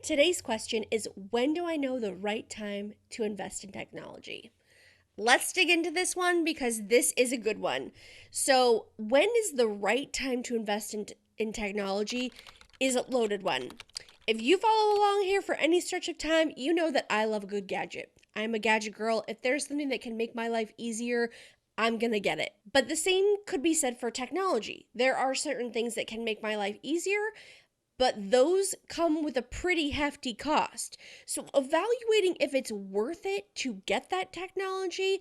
Today's question is, when do I know the right time to invest in technology? Let's dig into this one because this is a good one. So, when is the right time to invest in technology is a loaded one. If you follow along here for any stretch of time, you know that I love a good gadget. I'm a gadget girl. If there's something that can make my life easier, I'm gonna get it. But the same could be said for technology. There are certain things that can make my life easier, but those come with a pretty hefty cost. So, evaluating if it's worth it to get that technology,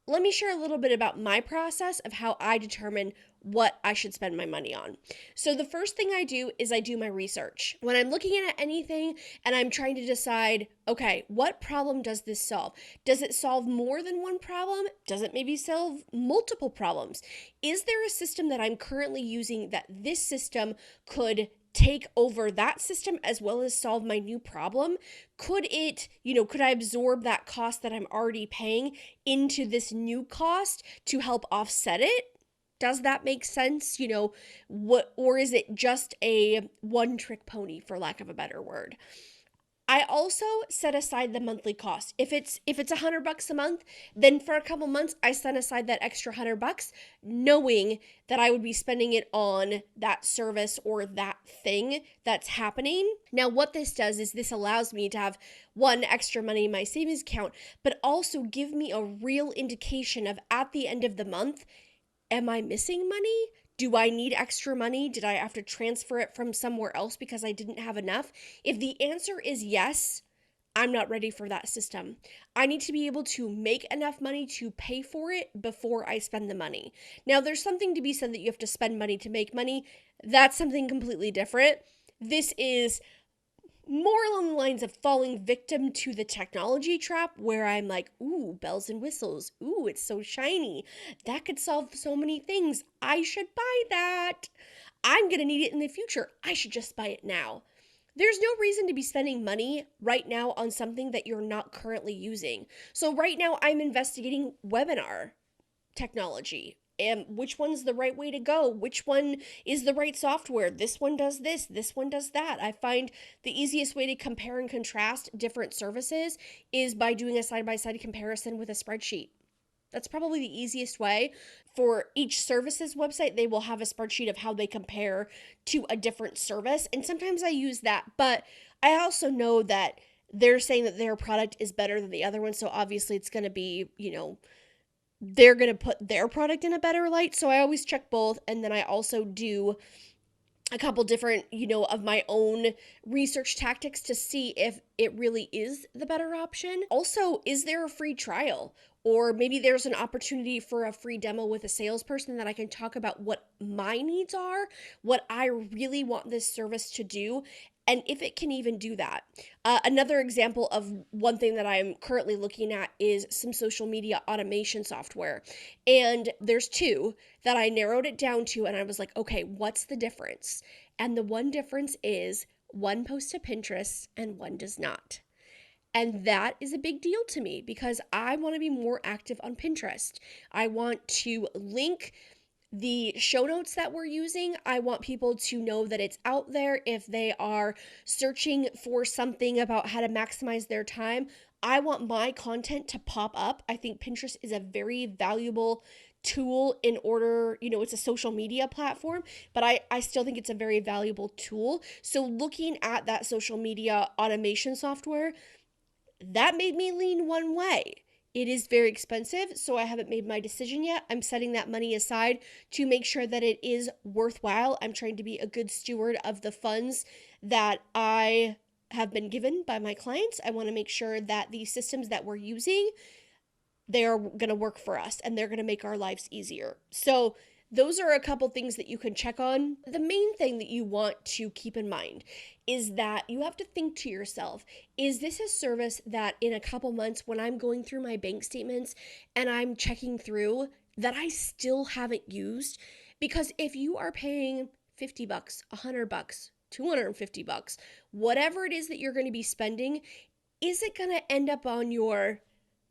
let me share a little bit about my process of how I determine what I should spend my money on. So, the first thing I do is I do my research. When I'm looking at anything and I'm trying to decide, okay, what problem does this solve? Does it solve more than one problem? Does it maybe solve multiple problems? Is there a system that I'm currently using that this system could take over that system as well as solve my new problem? Could it, could I absorb that cost that I'm already paying into this new cost to help offset it? Does that make sense? Or is it just a one trick pony, for lack of a better word? I also set aside the monthly cost. If it's $100 a month, then for a couple months I set aside that extra $100, knowing that I would be spending it on that service or that thing that's happening. Now, what this does is this allows me to have one, extra money in my savings account, but also give me a real indication of, at the end of the month, am I missing money? Do I need extra money? Did I have to transfer it from somewhere else because I didn't have enough? If the answer is yes, I'm not ready for that system. I need to be able to make enough money to pay for it before I spend the money. Now, there's something to be said that you have to spend money to make money. That's something completely different. This is more along the lines of falling victim to the technology trap, where I'm like, ooh, bells and whistles. Ooh, it's so shiny. That could solve so many things. I should buy that. I'm going to need it in the future. I should just buy it now. There's no reason to be spending money right now on something that you're not currently using. So right now I'm investigating webinar technology. And which one's the right way to go? Which one is the right software? This one does this one does that. I find the easiest way to compare and contrast different services is by doing a side-by-side comparison with a spreadsheet. That's probably the easiest way. For each service's website, they will have a spreadsheet of how they compare to a different service. And sometimes I use that, but I also know that they're saying that their product is better than the other one. So obviously it's going to be, they're going to put their product in a better light. So I always check both. And then I also do a couple different, of my own research tactics to see if it really is the better option. Also, is there a free trial? Or maybe there's an opportunity for a free demo with a salesperson that I can talk about what my needs are, what I really want this service to do, and if it can even do that. Another example of one thing that I'm currently looking at is some social media automation software. And there's two that I narrowed it down to, and I was like, okay, what's the difference? And the one difference is one posts to Pinterest and one does not. And that is a big deal to me because I want to be more active on Pinterest. I want to link the show notes that we're using. I want people to know that it's out there if they are searching for something about how to maximize their time. I want my content to pop up. I think Pinterest is a very valuable tool in order, it's a social media platform, but I still think it's a very valuable tool. So looking at that social media automation software, that made me lean one way. It is very expensive, so I haven't made my decision yet. I'm setting that money aside to make sure that it is worthwhile. I'm trying to be a good steward of the funds that I have been given by my clients. I want to make sure that the systems that we're using, they are going to work for us and they're going to make our lives easier. So those are a couple things that you can check on. The main thing that you want to keep in mind is that you have to think to yourself, is this a service that in a couple months when I'm going through my bank statements and I'm checking through that I still haven't used? Because if you are paying $50, $100, $250, whatever it is that you're going to be spending, is it going to end up on your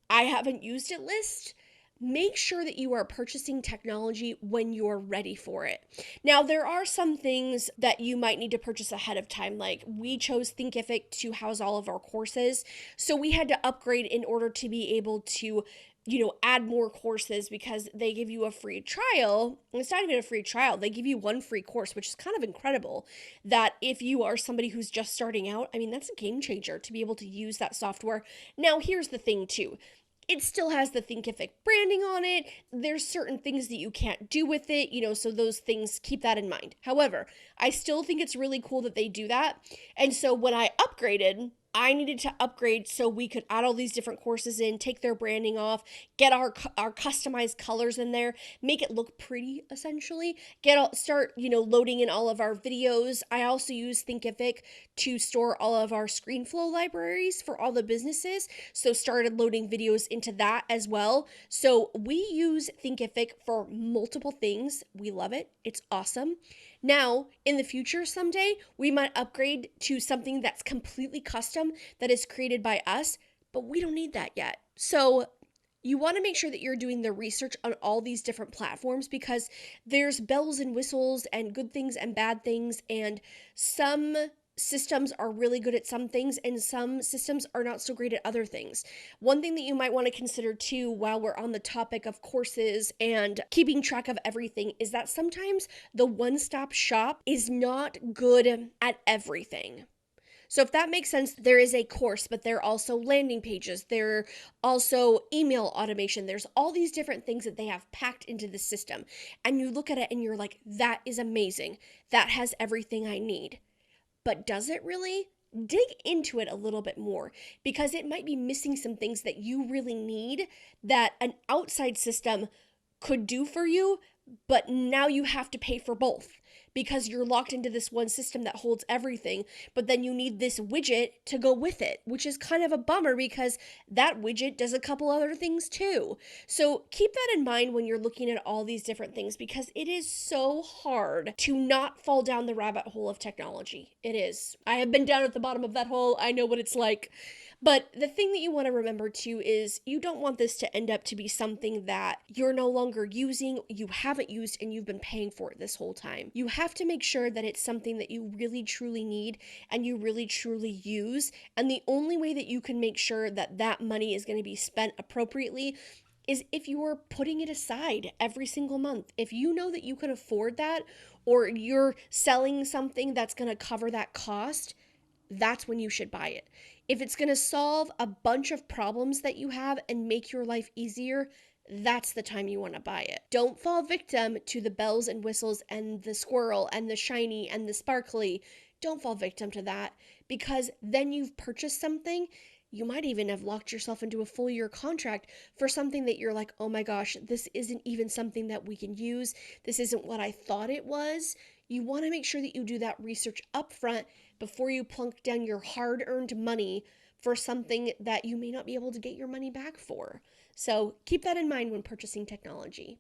I haven't used it list? make sure that you are purchasing technology when you're ready for it. Now, there are some things that you might need to purchase ahead of time. Like we chose Thinkific to house all of our courses, so we had to upgrade in order to be able to add more courses because they give you a free trial. It's not even a free trial. They give you one free course, which is kind of incredible that if you are somebody who's just starting out, I mean, that's a game changer to be able to use that software. Now, here's the thing too. It still has the Thinkific branding on it. There's certain things that you can't do with it, so those things, keep that in mind. However, I still think it's really cool that they do that. And so when I upgraded, I needed to upgrade so we could add all these different courses in, take their branding off, get our customized colors in there, make it look pretty essentially. Start loading in all of our videos. I also use Thinkific to store all of our ScreenFlow libraries for all the businesses. So started loading videos into that as well. So we use Thinkific for multiple things. We love it. It's awesome. Now, in the future, someday, we might upgrade to something that's completely custom that is created by us, but we don't need that yet. So you want to make sure that you're doing the research on all these different platforms because there's bells and whistles and good things and bad things, and some systems are really good at some things and some systems are not so great at other things. One thing that you might want to consider too while we're on the topic of courses and keeping track of everything is that sometimes the one-stop shop is not good at everything. So if that makes sense, there is a course, but there are also landing pages. There are also email automation. There's all these different things that they have packed into the system. And you look at it and you're like, that is amazing. That has everything I need. But does it really? Dig into it a little bit more because it might be missing some things that you really need that an outside system could do for you, but now you have to pay for both because you're locked into this one system that holds everything, but then you need this widget to go with it, which is kind of a bummer because that widget does a couple other things too. So keep that in mind when you're looking at all these different things because it is so hard to not fall down the rabbit hole of technology. It is. I have been down at the bottom of that hole. I know what it's like. But the thing that you want to remember too is you don't want this to end up to be something that you're no longer using, you haven't used, and you've been paying for it this whole time. You have to make sure that it's something that you really truly need and you really truly use. And the only way that you can make sure that that money is going to be spent appropriately is if you are putting it aside every single month. If you know that you can afford that or you're selling something that's going to cover that cost, that's when you should buy it. If it's going to solve a bunch of problems that you have and make your life easier, that's the time you want to buy it. Don't fall victim to the bells and whistles and the squirrel and the shiny and the sparkly. Don't fall victim to that because then you've purchased something. You might even have locked yourself into a full year contract for something that you're like, oh my gosh, this isn't even something that we can use. This isn't what I thought it was. You want to make sure that you do that research up front before you plunk down your hard-earned money for something that you may not be able to get your money back for. So keep that in mind when purchasing technology.